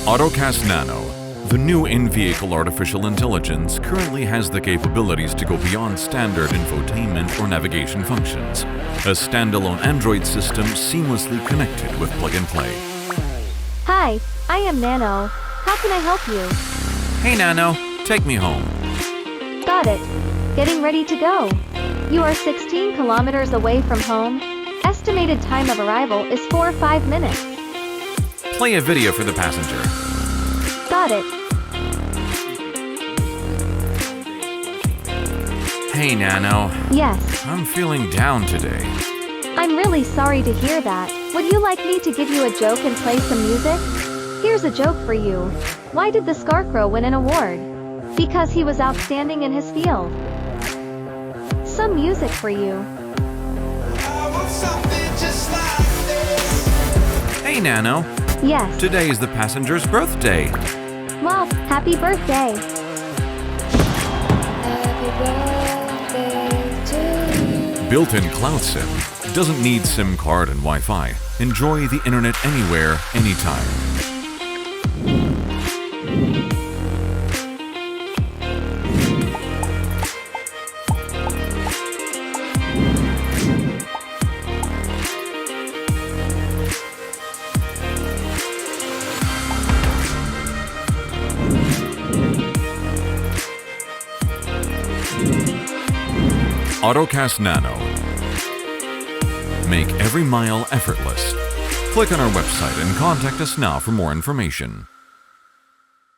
Ottocast Nano, the new in-vehicle artificial intelligence, currently has the capabilities to go beyond standard infotainment or navigation functions. A standalone Android system seamlessly connected with plug-and-play. Hi, I am Nano. How can I help you? Hey Nano, take me home. Got it. Getting ready to go. You are 16 kilometers away from home. Estimated time of arrival is 4 or 5 minutes. Play a video for the passenger. Got it. Hey Nano. Yes. I'm feeling down today. I'm really sorry to hear that. Would you like me to give you a joke and play some music? Here's a joke for you. Why did the Scarecrow win an award? Because he was outstanding in his field. Some music for you. Hey Nano. Yes. Today is the passenger's birthday. Well, happy birthday. Built-in Cloud SIM doesn't need SIM card and Wi-Fi. Enjoy the internet anywhere, anytime. Ottocast Nano. Make every mile effortless. Click on our website and contact us now for more information.